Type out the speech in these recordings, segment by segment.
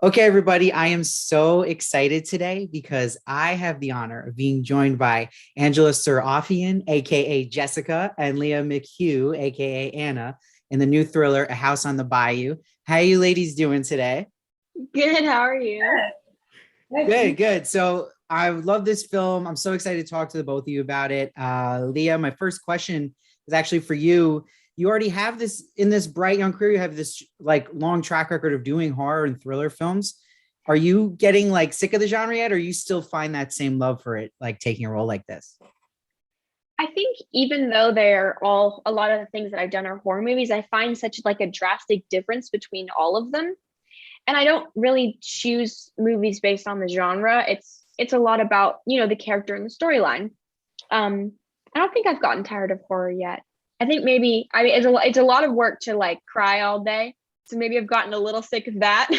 Okay, everybody, I am so excited today because I have the honor of being joined by Angela Serafian, aka Jessica, and Leah McHugh, aka Anna, in the new thriller A House on the Bayou. How are you ladies doing today? Good. How are you? Good, good. So I love this film. I'm so excited to talk to the both of you about it. Leah, my first question is actually for you. You already have this in this bright young career. You have this like long track record of doing horror and thriller films. Are you getting like sick of the genre yet, or you still find that same love for it, like taking a role like this? I think even though they're all a lot of the things that I've done are horror movies, I find such like a drastic difference between all of them. And I don't really choose movies based on the genre. It's a lot about, the character and the storyline. I don't think I've gotten tired of horror yet. I think maybe I mean it's a lot of work to like cry all day. So maybe I've gotten a little sick of that.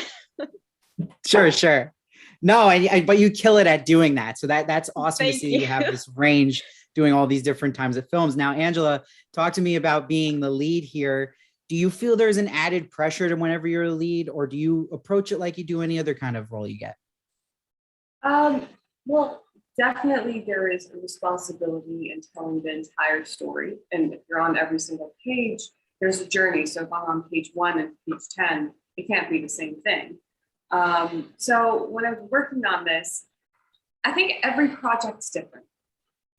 Sure, sure. No, but you kill it at doing that. So that's awesome to Thank see you. you have this range doing all these different times of films. Now, Angela, talk to me about being the lead here. Do you feel there's an added pressure to whenever you're a lead, or do you approach it like you do any other kind of role you get? Um, well, definitely there is a responsibility in telling the entire story. And if you're on every single page, there's a journey. So if I'm on page one and page 10, it can't be the same thing. So when I was working on this, I think every project's different.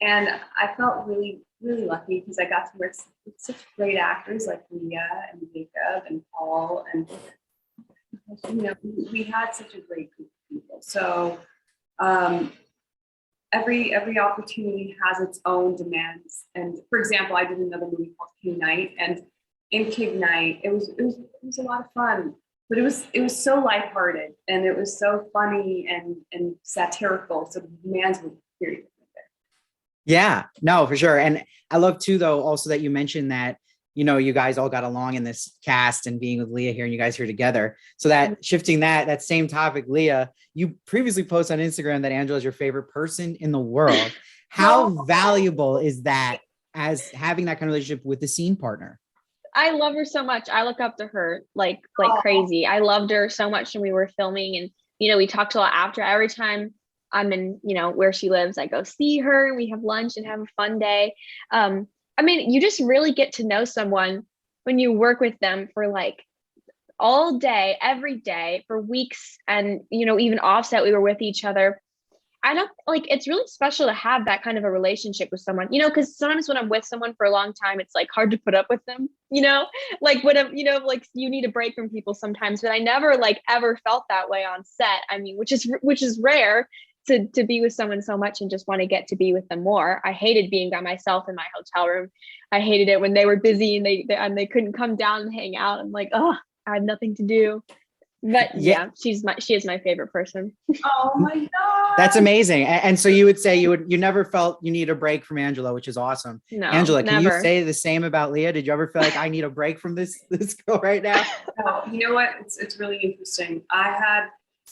And I felt really, really lucky because I got to work with such great actors like Leah and Jacob and Paul. And, we had such a great group of people. So um, every opportunity has its own demands. And for example, I did another movie called King Knight, and in King Knight, it was a lot of fun, but it was so lighthearted and it was so funny and satirical. So the demands were very different there. Yeah, no, for sure. And I love too, though, also that you mentioned that, you guys all got along in this cast and being with Leah here and you guys here together. So that shifting that same topic, Leah, you previously posted on Instagram that Angela is your favorite person in the world. How No, valuable is that as having that kind of relationship with the scene partner? I love her so much. I look up to her like oh, crazy. I loved her so much when we were filming, and we talked a lot after. Every time I'm in, where she lives, I go see her and we have lunch and have a fun day. I mean, you just really get to know someone when you work with them for like all day, every day, for weeks, and even offset we were with each other. I don't like it's really special to have that kind of a relationship with someone, because sometimes when I'm with someone for a long time, it's like hard to put up with them, like when I'm, like you need a break from people sometimes, but I never like ever felt that way on set. I mean, which is rare to be with someone so much and just want to get to be with them more. I hated being by myself in my hotel room. I hated it when they were busy and they couldn't come down and hang out. I'm like, oh, I have nothing to do. But Yeah, yeah, she is my favorite person. oh my that's God. amazing. And so you would say you never felt you need a break from Angela, which is awesome. No, Angela, can you never. say the same about Leah? Did you ever feel like I need a break from this girl right now? No, you know what? It's really interesting.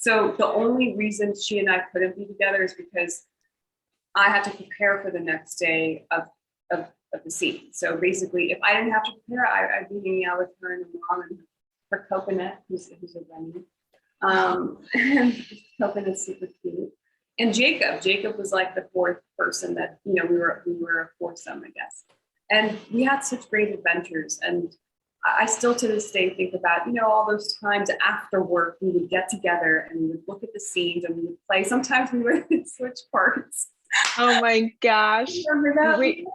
So the only reason she and I couldn't be together is because I had to prepare for the next day of, of the scene. So basically, if I didn't have to prepare, I'd be hanging out with her and her mom and her coconut, who's a bunny. And coconut's super cute. And Jacob was like the fourth person that we were a foursome, I guess. And we had such great adventures. And I still to this day think about, all those times after work, we would get together and we would look at the scenes and we would play. Sometimes we would switch parts. Oh my gosh. Remember that? We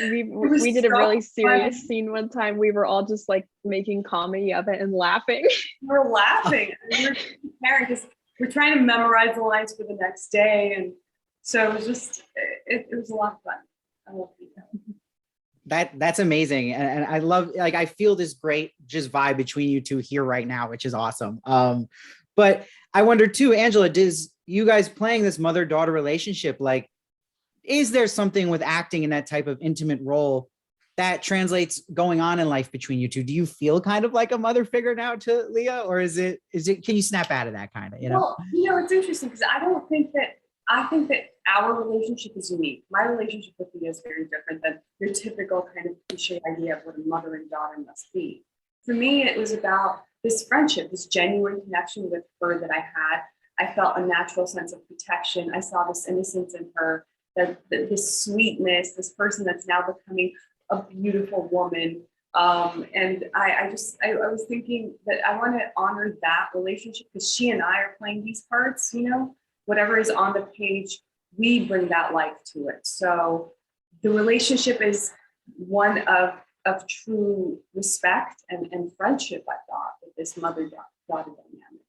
we It was we did a so really serious fun. scene one time. We were all just like making comedy of it and laughing. We were laughing. We were preparing because we're trying to memorize the lines for the next day. And so it was just, it was a lot of fun. I love it. That's amazing. And I love, like, I feel this great just vibe between you two here right now, which is awesome. But I wonder too, Angela, does you guys playing this mother-daughter relationship, like, is there something with acting in that type of intimate role that translates going on in life between you two? Do you feel kind of like a mother figure now to Leah, or is it can you snap out of that kind of, Well, it's interesting because I think that our relationship is unique. My relationship with Leah is very different than your typical kind of cliche idea of what a mother and daughter must be. for me, it was about this friendship, this genuine connection with her that I had. I felt a natural sense of protection. I saw this innocence in her, this sweetness, this person that's now becoming a beautiful woman. And I was thinking that I want to honor that relationship because she and I are playing these parts, you know, whatever is on the page, we bring that life to it. So the relationship is one of true respect and friendship, I thought, with this mother-daughter dynamic.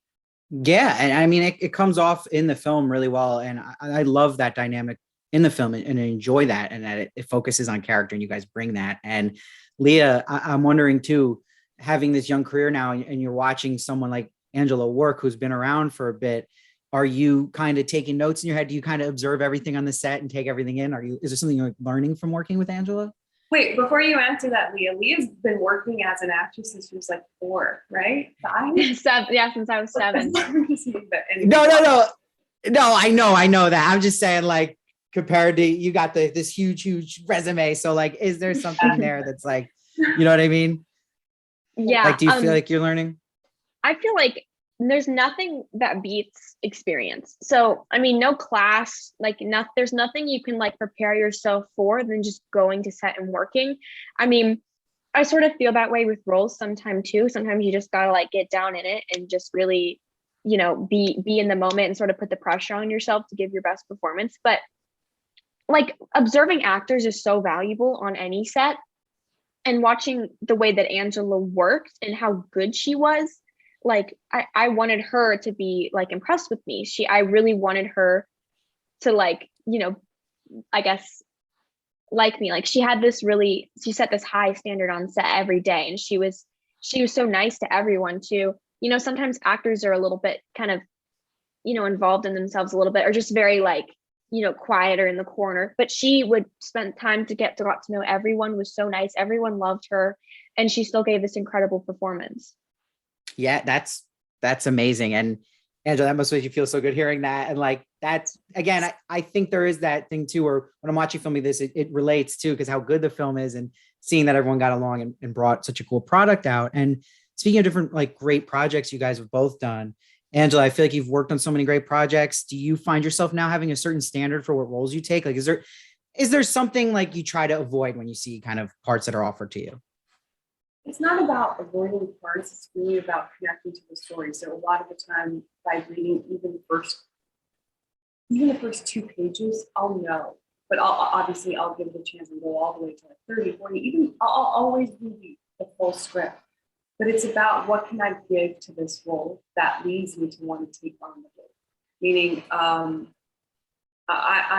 Yeah, and I mean it comes off in the film really well, and I love that dynamic in the film and I enjoy that, and that it focuses on character, and you guys bring that. And Leah, I'm wondering too, having this young career now, and you're watching someone like Angela work, who's been around for a bit. Are you kind of taking notes in your head? Do you kind of observe everything on the set and take everything in? Is there something you're learning from working with Angela? Wait, before you answer that, Leah's been working as an actress since she was like 4, right? 5? Yeah, since I was 7. No. I know that. I'm just saying, like, compared to you got this huge resume. So, like, is there something there that's like, you know what I mean? Yeah. Like, do you feel like you're learning? I feel like there's nothing that beats experience. So, I mean, no class, like there's nothing you can like prepare yourself for than just going to set and working. I mean, I sort of feel that way with roles sometimes too. Sometimes you just gotta like get down in it and just really, you know, be in the moment and sort of put the pressure on yourself to give your best performance. But like observing actors is so valuable on any set, and watching the way that Angela worked and how good she was. Like I wanted her to be like impressed with me. I really wanted her to like, you know, I guess like me. Like she set this high standard on set every day, and she was so nice to everyone too. You know, sometimes actors are a little bit kind of, you know, involved in themselves a little bit, or just very like, you know, quieter in the corner, but she would spend time to got to know everyone, was so nice. Everyone loved her, and she still gave this incredible performance. Yeah, that's amazing. And Angela, that must make you feel so good hearing that. And like, that's, again, I think there is that thing too, where when I'm watching filming this, it relates too, because how good the film is, and seeing that everyone got along and brought such a cool product out. And speaking of different, like, great projects you guys have both done, Angela, I feel like you've worked on so many great projects. Do you find yourself now having a certain standard for what roles you take? Like, is there something like you try to avoid when you see kind of parts that are offered to you? It's not about avoiding parts, it's really about connecting to the story. So a lot of the time, by reading even the first 2 pages, I'll know. But I'll give it a chance and go all the way to like 30, 40, even I'll always read the full script. But it's about what can I give to this role that leads me to want to take on the role. Meaning, I'm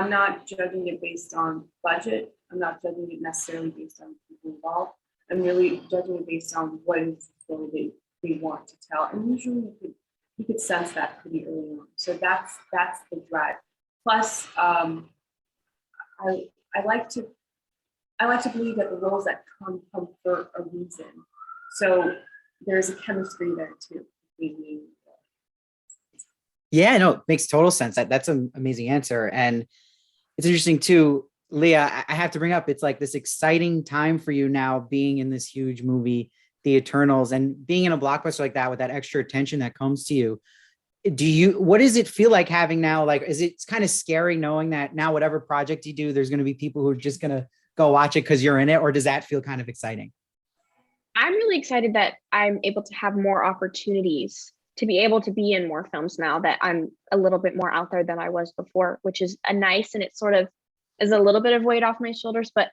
not judging it based on budget. I'm not judging it necessarily based on people involved. I'm really judging it based on what is the story they want to tell. And usually you could sense that pretty early on. So that's the drive. Plus, I like to believe that the roles that come for a reason. So there's a chemistry there too. Yeah, no, it makes total sense. That's an amazing answer. And it's interesting too, Leah, I have to bring up, it's like this exciting time for you now, being in this huge movie, The Eternals, and being in a blockbuster like that with that extra attention that comes to you. What does it feel like having now? Like, is it kind of scary knowing that now whatever project you do, there's going to be people who are just going to go watch it because you're in it? Or does that feel kind of exciting? I'm really excited that I'm able to have more opportunities to be able to be in more films now that I'm a little bit more out there than I was before, which is a nice, and it sort of is a little bit of weight off my shoulders. But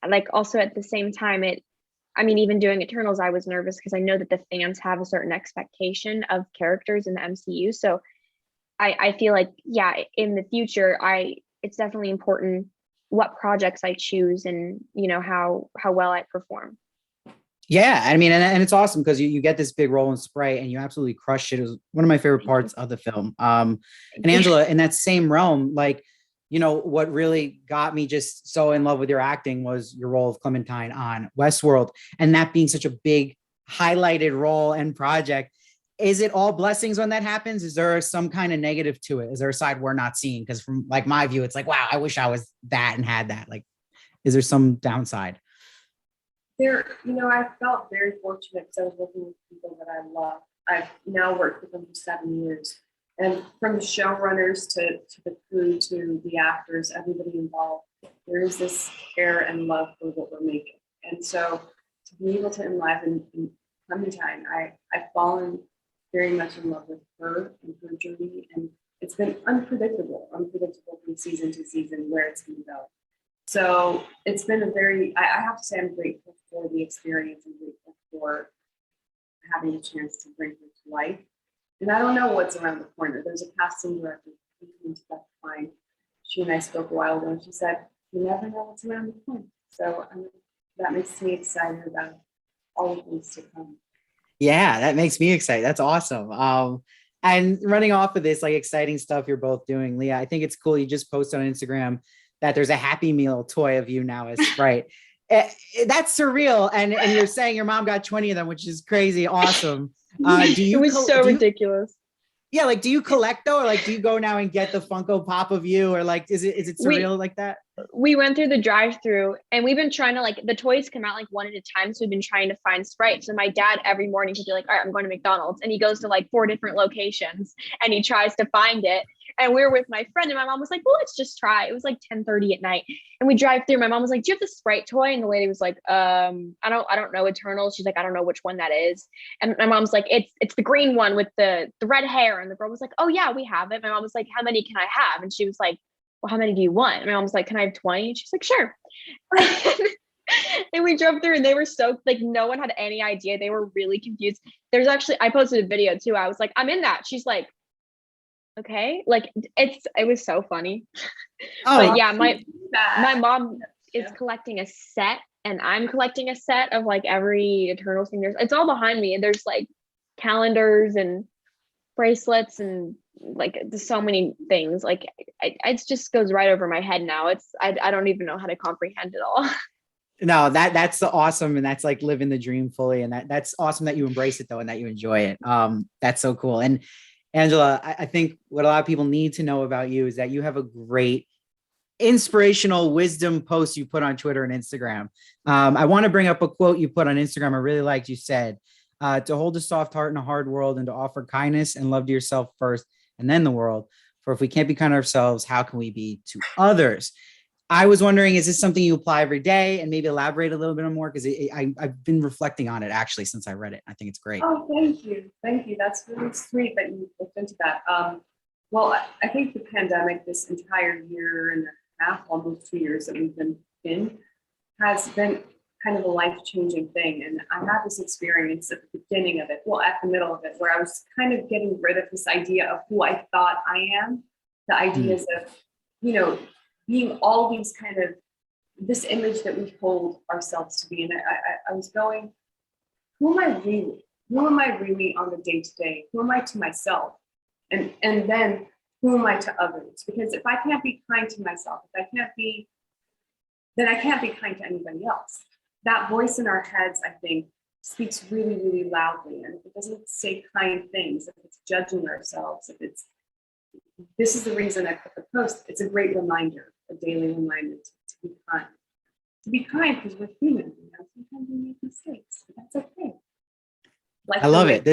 like also at the same time, even doing Eternals, I was nervous because I know that the fans have a certain expectation of characters in the MCU. So I feel like, yeah, in the future, it's definitely important what projects I choose and, you know, how well I perform. Yeah, I mean, and it's awesome because you get this big role in Spray and you absolutely crushed it. It was one of my favorite parts of the film. And Angela, in that same realm, like, you know, what really got me just so in love with your acting was your role of Clementine on Westworld, and that being such a big highlighted role and project. Is it all blessings when that happens? Is there some kind of negative to it? Is there a side we're not seeing? Because from like my view, it's like, wow, I wish I was that and had that. Like, is there some downside? I felt very fortunate because I was working with people that I love. I've now worked with them for 7 years. And from the showrunners to the crew to the actors, everybody involved, there is this care and love for what we're making. And so to be able to enliven in Clementine, I've fallen very much in love with her and her journey. And it's been unpredictable from season to season where it's going to go. So it's been I have to say I'm grateful for the experience and grateful for having a chance to bring her to life. And I don't know what's around the corner. There's a casting director who came to that fine. She and I spoke a while ago, and she said, "You never know what's around the corner." So that makes me excited about all the things to come. Yeah, that makes me excited. That's awesome. And running off of this, like exciting stuff you're both doing, Leah, I think it's cool. You just posted on Instagram that there's a Happy Meal toy of you now as Sprite. That's surreal. And you're saying your mom got 20 of them, which is crazy. Awesome. It was so ridiculous. Yeah, like, do you collect though, or like, do you go now and get the Funko Pop of you, or like, is it surreal like that? We went through the drive-through, and we've been trying to, like, the toys come out like one at a time, so we've been trying to find Sprite. So my dad every morning he'd be like, "All right, I'm going to McDonald's," and he goes to like 4 different locations and he tries to find it. And we were with my friend, and my mom was like, "Well, let's just try." It was like 10:30 at night, and we drive through. My mom was like, "Do you have the Sprite toy?" And the lady was like, I don't know, Eternal." She's like, "I don't know which one that is." And my mom's like, it's the green one with the red hair." And the girl was like, "Oh yeah, we have it." My mom was like, "How many can I have?" And she was like, "Well, how many do you want?" And my mom was like, "Can I have 20?" And she's like, "Sure." And we drove through, and they were so, like, no one had any idea. They were really confused. I posted a video too. I was like, "I'm in that." She's like, "Okay." Like, it was so funny. Oh, But yeah, my mom is collecting a set, and I'm collecting a set of like every Eternals thing. It's all behind me, and there's like calendars and bracelets and like there's so many things. Like it just goes right over my head now. I don't even know how to comprehend it all. no, that's the awesome, and that's like living the dream fully, and that's awesome that you embrace it though, and that you enjoy it. That's so cool. And Angela, I think what a lot of people need to know about you is that you have a great inspirational wisdom post you put on Twitter and Instagram. I want to bring up a quote you put on Instagram. I really liked. You said, "To hold a soft heart in a hard world, and to offer kindness and love to yourself first and then the world. For if we can't be kind to ourselves, how can we be to others?" I was wondering, is this something you apply every day, and maybe elaborate a little bit more? Because I've been reflecting on it actually since I read it. I think it's great. Oh, thank you. Thank you. That's really sweet that you looked into that. Well, I think the pandemic, this entire year and a half, almost 2 years that we've been in, has been kind of a life-changing thing. And I had this experience at the beginning of it, well, at the middle of it, where I was kind of getting rid of this idea of who I thought I am, the ideas of, being all these kind of, this image that we hold ourselves to be. And I was going, who am I really? Who am I really on the day-to-day? Who am I to myself? And then who am I to others? Because if I can't be kind to myself, then I can't be kind to anybody else. That voice in our heads, I think, speaks really, really loudly. And if it doesn't say kind things, if it's judging ourselves, this is the reason I put the post. It's a great reminder, a daily reminder to be kind. To be kind because we're human. Sometimes we make mistakes, but that's okay. I love it.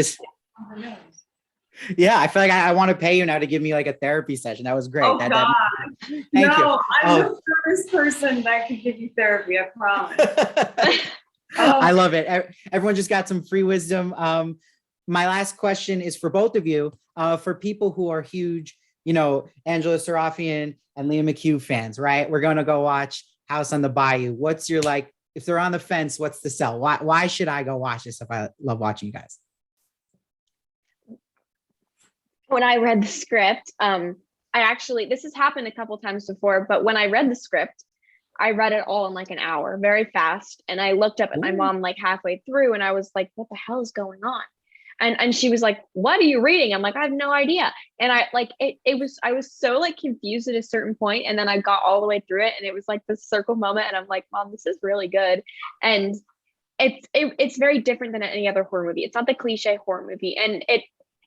Yeah, I feel like I want to pay you now to give me like a therapy session. That was great. Oh, God. Thank you. I'm the first person that can give you therapy, I promise. I love it. Everyone just got some free wisdom. My last question is for both of you. For people who are huge, Angela Sarafian and Leah McHugh fans, right? We're going to go watch House on the Bayou. What's your, like, if they're on the fence, what's the sell? Why should I go watch this if I love watching you guys? When I read the script, this has happened a couple times before, but when I read the script, I read it all in like an hour, very fast. And I looked up at my mom like halfway through, and I was like, "What the hell is going on?" And she was like, "What are you reading?" I'm like, "I have no idea." And I was so like confused at a certain point, and then I got all the way through it, and it was like this circle moment, and I'm like, "Mom, this is really good." And it's very different than any other horror movie. It's not the cliche horror movie, and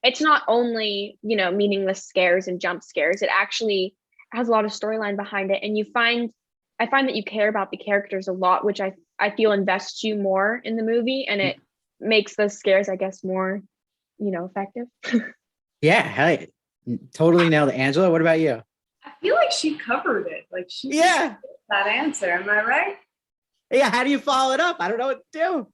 it's not only, meaningless scares and jump scares. It actually has a lot of storyline behind it, and you find I find that you care about the characters a lot, which I feel invests you more in the movie, and it makes the scares, I guess, more, effective. Yeah, hey, totally nailed it. Angela, what about you? I feel like she covered it. Like she Yeah. that answer. Am I right? Yeah, how do you follow it up? I don't know what to do.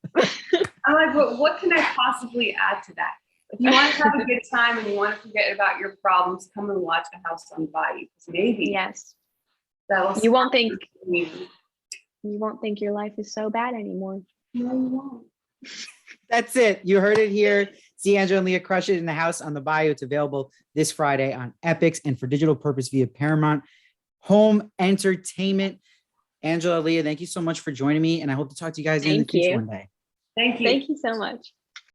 I'm like, what can I possibly add to that? If you want to have a good time and you want to forget about your problems, come and watch A House on the Bayou. Because maybe Yes. that'll You won't think you. you won't think your life is so bad anymore. No, you won't. That's it. You heard it here. See Angela and Leah Crush It in the House on the Bayou. It's available this Friday on Epix and for digital purpose via Paramount Home Entertainment. Angela, Leah, thank you so much for joining me. And I hope to talk to you guys in the Thank future you. one day. Thank you. Thank you so much.